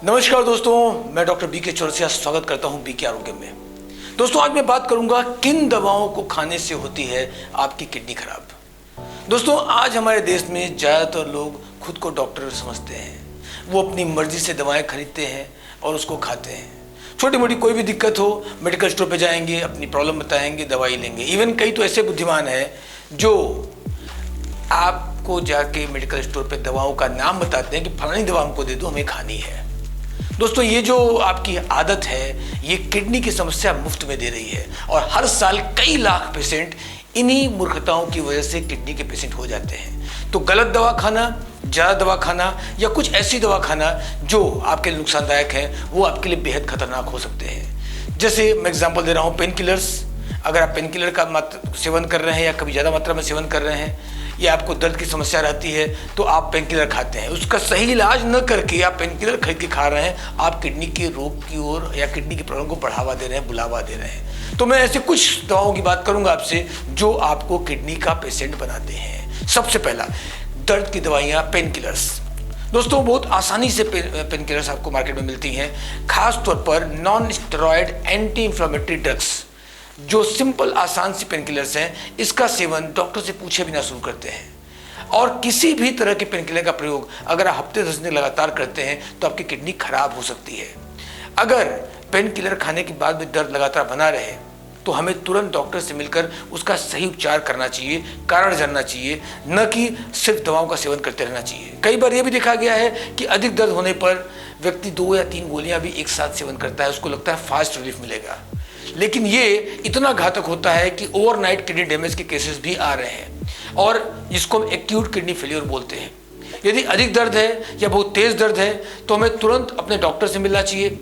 नमस्कार दोस्तों, मैं डॉक्टर बीके चौरसिया स्वागत करता हूं बीके आरोग्य में। दोस्तों, आज मैं बात करूंगा किन दवाओं को खाने से होती है आपकी किडनी खराब। दोस्तों, आज हमारे देश में ज़्यादातर लोग खुद को डॉक्टर समझते हैं। वो अपनी मर्जी से दवाएं खरीदते हैं और उसको खाते हैं। छोटी मोटी कोई भी दिक्कत हो मेडिकल स्टोर पे जाएंगे, अपनी प्रॉब्लम बताएंगे, दवाई लेंगे। इवन कई तो ऐसे बुद्धिमान हैं जो आपको जाके मेडिकल स्टोर पे दवाओं का नाम बताते हैं कि फलानी दवा हमको दे दो, हमें खानी है। दोस्तों, ये जो आपकी आदत है ये किडनी की समस्या मुफ्त में दे रही है और हर साल कई लाख पेशेंट इन्हीं मूर्खताओं की वजह से किडनी के पेशेंट हो जाते हैं। तो गलत दवा खाना, ज़्यादा दवा खाना या कुछ ऐसी दवा खाना जो आपके लिए नुकसानदायक है, वो आपके लिए बेहद खतरनाक हो सकते हैं। जैसे मैं एग्जांपल दे रहा हूँ, पेन किलर्स। अगर आप पेन किलर का सेवन कर रहे हैं या कभी ज़्यादा मात्रा में सेवन कर रहे हैं या आपको दर्द की समस्या रहती है तो आप पेन किलर खाते हैं। उसका सही इलाज न करके आप पेन किलर खरीद के खा रहे हैं, आप किडनी के रोग की ओर या किडनी की प्रॉब्लम को बढ़ावा दे रहे हैं, बुलावा दे रहे हैं। तो मैं ऐसे कुछ दवाओं की बात करूंगा आपसे जो आपको किडनी का पेशेंट बनाते हैं। सबसे पहला, दर्द की दवाइयाँ, पेन किलर्स। दोस्तों, बहुत आसानी से पेन किलर्स आपको मार्केट में मिलती हैं, खास तौर पर non steroid anti inflammatory drugs. जो सिंपल आसान सी पेन किलर्स हैं, इसका सेवन डॉक्टर से पूछे बिना शुरू करते हैं। और किसी भी तरह के पेन किलर का प्रयोग अगर आप हफ्ते 10 दिन लगातार करते हैं तो आपकी किडनी खराब हो सकती है। अगर पेन किलर खाने के बाद भी दर्द लगातार बना रहे तो हमें तुरंत डॉक्टर से मिलकर उसका सही उपचार करना चाहिए, कारण जानना चाहिए, न कि सिर्फ दवाओं का सेवन करते रहना चाहिए। कई बार यह भी देखा गया है कि अधिक दर्द होने पर व्यक्ति 2 या 3 गोलियां भी एक साथ सेवन करता है, उसको लगता है फास्ट रिलीफ मिलेगा। लेकिन ये इतना घातक होता है कि ओवरनाइट किडनी डैमेज के केसेस भी आ रहे हैं और जिसको हम एक्यूट किडनी फेलियर बोलते हैं। यदि अधिक दर्द है या बहुत तेज दर्द है तो हमें तुरंत अपने डॉक्टर से मिलना चाहिए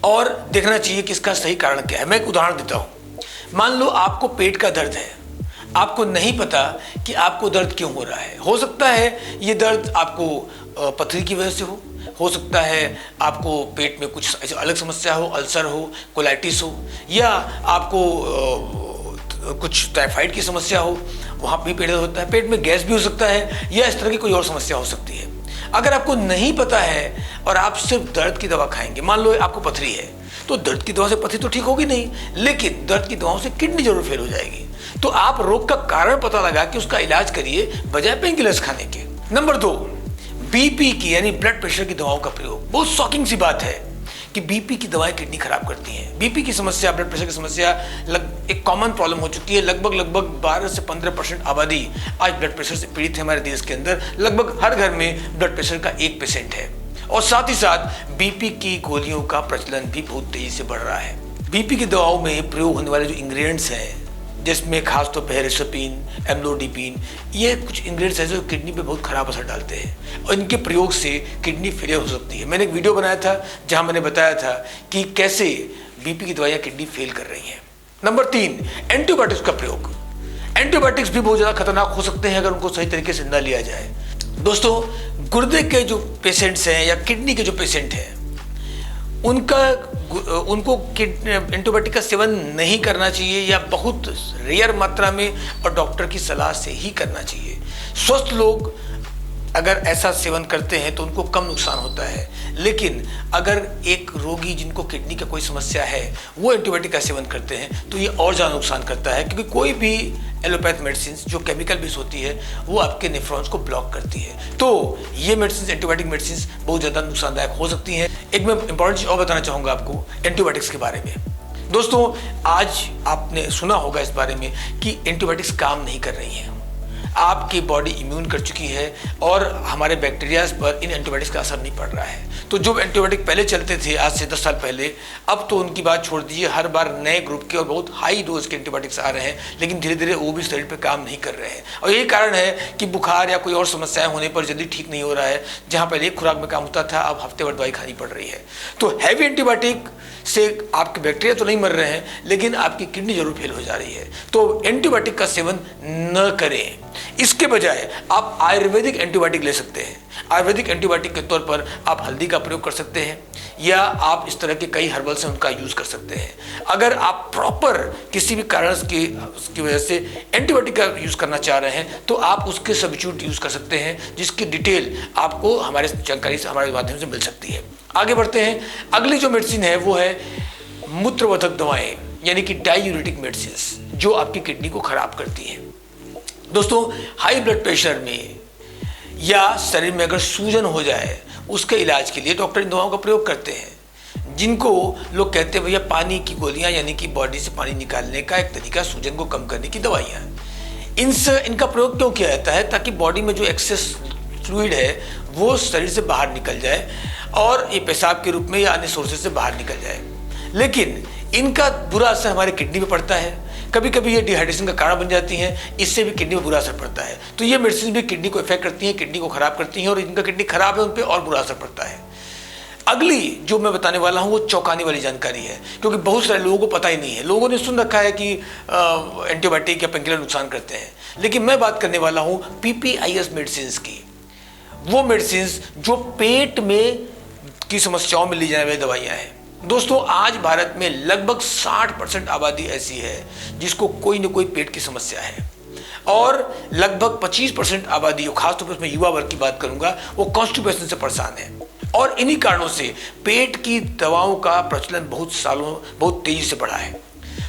और देखना चाहिए कि इसका सही कारण क्या है। मैं एक उदाहरण देता हूँ। मान लो आपको पेट का दर्द है, आपको नहीं पता कि आपको दर्द क्यों हो रहा है। हो सकता है ये दर्द आपको पथरी की वजह से हो सकता है आपको पेट में कुछ अलग समस्या हो, अल्सर हो, कोलाइटिस हो, या आपको कुछ टाइफाइड की समस्या हो, वहाँ भी पेट दर्द होता है। पेट में गैस भी हो सकता है या इस तरह की कोई और समस्या हो सकती है। अगर आपको नहीं पता है और आप सिर्फ दर्द की दवा खाएंगे, मान लो आपको पथरी है, तो दर्द की दवा से पथरी तो ठीक होगी नहीं, लेकिन दर्द की दवाओं से किडनी जरूर फेल हो जाएगी। तो आप रोग का कारण पता लगा कि उसका इलाज करिए बजाय पेन किलर्स खाने के। नंबर 2, बीपी की यानी ब्लड प्रेशर की दवाओं का प्रयोग। बहुत शॉकिंग सी बात है कि बीपी की दवाएं किडनी खराब करती हैं। बीपी की समस्या, ब्लड प्रेशर की समस्या एक कॉमन प्रॉब्लम हो चुकी है। लगभग 12 से 15% आबादी आज ब्लड प्रेशर से पीड़ित है हमारे देश के अंदर। लगभग हर घर में ब्लड प्रेशर का एक पेशेंट है और साथ ही साथ बीपी की गोलियों का प्रचलन भी बहुत तेजी से बढ़ रहा है। बीपी की दवाओं में प्रयोग होने वाले जो इंग्रेडिएंट्स हैं, जिसमें खास तौर पर रिसोपिन, एम्लोडिपिन, ये कुछ इंग्रेडिएंट्स हैं जो किडनी पे बहुत खराब असर डालते हैं और इनके प्रयोग से किडनी फेलियर हो सकती है। मैंने एक वीडियो बनाया था जहां मैंने बताया था कि कैसे बीपी की दवाइयाँ किडनी फेल कर रही हैं। नंबर 3, एंटीबायोटिक्स का प्रयोग। एंटीबायोटिक्स भी बहुत ज़्यादा खतरनाक हो सकते हैं अगर उनको सही तरीके से न लिया जाए। दोस्तों, गुर्दे के जो पेशेंट्स हैं या किडनी के जो पेशेंट हैं, उनको एंटीबायोटिक का सेवन नहीं करना चाहिए या बहुत रेयर मात्रा में और डॉक्टर की सलाह से ही करना चाहिए। स्वस्थ लोग अगर ऐसा सेवन करते हैं तो उनको कम नुकसान होता है, लेकिन अगर एक रोगी जिनको किडनी का कोई समस्या है वो एंटीबायोटिक का सेवन करते हैं तो ये और ज़्यादा नुकसान करता है, क्योंकि कोई भी एलोपैथ मेडिसिन जो केमिकल बेस होती है वो आपके नेफ्रॉन्स को ब्लॉक करती है। तो ये मेडिसिन, एंटीबायोटिक मेडिसिन बहुत ज़्यादा नुकसानदायक हो सकती हैं। एक मैं इंपॉर्टेंट चीज़ और बताना चाहूँगा आपको एंटीबायोटिक्स के बारे में। दोस्तों, आज आपने सुना होगा इस बारे में कि एंटीबायोटिक्स काम नहीं कर रही हैं। आपकी बॉडी इम्यून कर चुकी है और हमारे बैक्टीरियाज पर इन एंटीबायोटिक्स का असर नहीं पड़ रहा है। तो जो एंटीबायोटिक पहले चलते थे आज से 10 साल पहले, अब तो उनकी बात छोड़ दीजिए। हर बार नए ग्रुप के और बहुत हाई डोज के एंटीबायोटिक्स आ रहे हैं, लेकिन धीरे धीरे वो भी शरीर पे काम नहीं कर रहे हैं और यही कारण है कि बुखार या कोई और समस्याएं होने पर जल्दी ठीक नहीं हो रहा है। जहाँ पहले एक खुराक में काम होता था, अब हफ्ते भर दवाई खानी पड़ रही है। तो हैवी एंटीबायोटिक से आपके बैक्टीरिया तो नहीं मर रहे हैं, लेकिन आपकी किडनी जरूर फेल हो जा रही है। तो एंटीबायोटिक का सेवन न करें। इसके बजाय आप आयुर्वेदिक एंटीबायोटिक ले सकते हैं। आयुर्वेदिक एंटीबायोटिक के तौर पर आप हल्दी का प्रयोग कर सकते हैं, या आप इस तरह के कई हर्बल्स हैं उनका यूज़ कर सकते हैं। अगर आप प्रॉपर किसी भी कारण की वजह से एंटीबायोटिक का यूज़ करना चाह रहे हैं तो आप उसके सब्स्टिट्यूट यूज़ कर सकते हैं, जिसकी डिटेल आपको हमारे जानकारी से, हमारे माध्यम से मिल सकती है। आगे बढ़ते हैं। अगली जो मेडिसिन है वो है मूत्रवर्धक दवाएं, यानी कि डायूरेटिक मेडिसिन, जो आपकी किडनी को खराब करती हैं। दोस्तों, हाई ब्लड प्रेशर में या शरीर में अगर सूजन हो जाए, उसके इलाज के लिए डॉक्टर इन दवाओं का प्रयोग करते हैं, जिनको लोग कहते हैं भैया पानी की गोलियां, यानी कि बॉडी से पानी निकालने का एक तरीका, सूजन को कम करने की दवाइयाँ। इनका प्रयोग क्यों किया जाता है? ताकि बॉडी में जो एक्सेस फ्लूइड है वो शरीर से बाहर निकल जाए और ये पेशाब के रूप में या अन्य सोर्सेज से बाहर निकल जाए। लेकिन इनका बुरा असर हमारे किडनी में पड़ता है। कभी कभी ये डिहाइड्रेशन का कारण बन जाती हैं, इससे भी किडनी में बुरा असर पड़ता है। तो ये मेडिसिन भी किडनी को इफेक्ट करती हैं, किडनी को खराब करती हैं, और इनका किडनी खराब है उन पर और बुरा असर पड़ता है। अगली जो मैं बताने वाला हूँ वो चौंकाने वाली जानकारी है, क्योंकि बहुत सारे लोगों को पता ही नहीं है। लोगों ने सुन रखा है कि एंटीबायोटिक या पेनकिलर नुकसान करते हैं, लेकिन मैं बात करने वाला हूँ PPIS मेडिसिन की। वो मेडिसिन जो पेट में की समस्याओं में ली जाने वाली दवाइयाँ हैं। दोस्तों, आज भारत में लगभग 60% आबादी ऐसी है जिसको कोई न कोई पेट की समस्या है, और लगभग 25% आबादी, खासतौर पर उसमें युवा वर्ग की बात करूंगा, वो कॉन्स्टिपेशन से परेशान है। और इन्हीं कारणों से पेट की दवाओं का प्रचलन बहुत तेजी से बढ़ा है।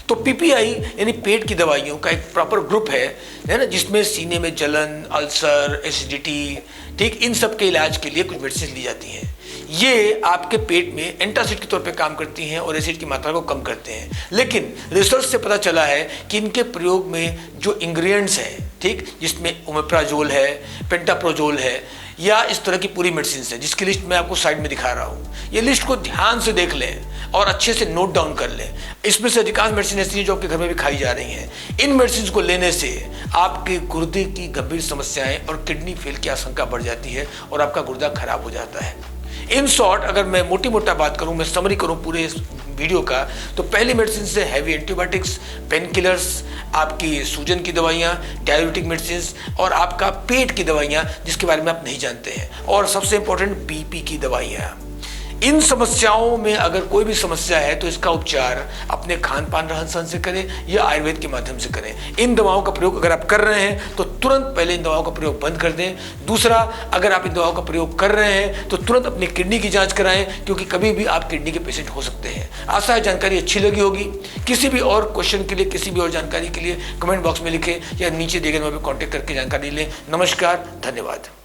तो PPI यानी पेट की दवाइयों का एक प्रॉपर ग्रुप है ना, जिसमें सीने में जलन, अल्सर, एसिडिटी, ठीक, इन सब के इलाज के लिए कुछ मेडिसिन ली जाती हैं। ये आपके पेट में एंटासिड के तौर पे काम करती हैं और एसिड की मात्रा को कम करते हैं। लेकिन रिसर्च से पता चला है कि इनके प्रयोग में जो इंग्रेडिएंट्स हैं, ठीक, जिसमें ओमेप्राजोल है, पेंटाप्रोजोल है, या इस तरह की पूरी मेडिसिन है, जिसकी लिस्ट मैं आपको साइड में दिखा रहा हूँ। ये लिस्ट को ध्यान से देख लें और अच्छे से नोट डाउन कर लें। इसमें से अधिकांश मेडिसिन ऐसी हैं जो आपके घर में भी खाई जा रही हैं। इन मेडिसिन को लेने से आपके गुर्दे की गंभीर समस्याएं और किडनी फेल की आशंका बढ़ जाती है और आपका गुर्दा खराब हो जाता है। इन शॉर्ट, अगर मैं मोटा बात करूं, मैं समरी करूं पूरे इस वीडियो का, तो पहली मेडिसिन से हैवी एंटीबायोटिक्स, पेन किलर्स, आपकी सूजन की दवाइयाँ, डायबिटिक मेडिसिन, और आपका पेट की दवाइयाँ जिसके बारे में आप नहीं जानते हैं, और सबसे इंपॉर्टेंट BP की दवाइयाँ। इन समस्याओं में अगर कोई भी समस्या है तो इसका उपचार अपने खान पान, रहन सहन से करें या आयुर्वेद के माध्यम से करें। इन दवाओं का प्रयोग अगर आप कर रहे हैं तो तुरंत पहले इन दवाओं का प्रयोग बंद कर दें। दूसरा, अगर आप इन दवाओं का प्रयोग कर रहे हैं तो तुरंत अपनी किडनी की जांच कराएं, क्योंकि कभी भी आप किडनी के पेशेंट हो सकते हैं। आशा है जानकारी अच्छी लगी होगी। किसी भी और क्वेश्चन के लिए, किसी भी और जानकारी के लिए कमेंट बॉक्स में लिखें या नीचे दिए गए नंबर पर कॉन्टैक्ट करके जानकारी लें। नमस्कार, धन्यवाद।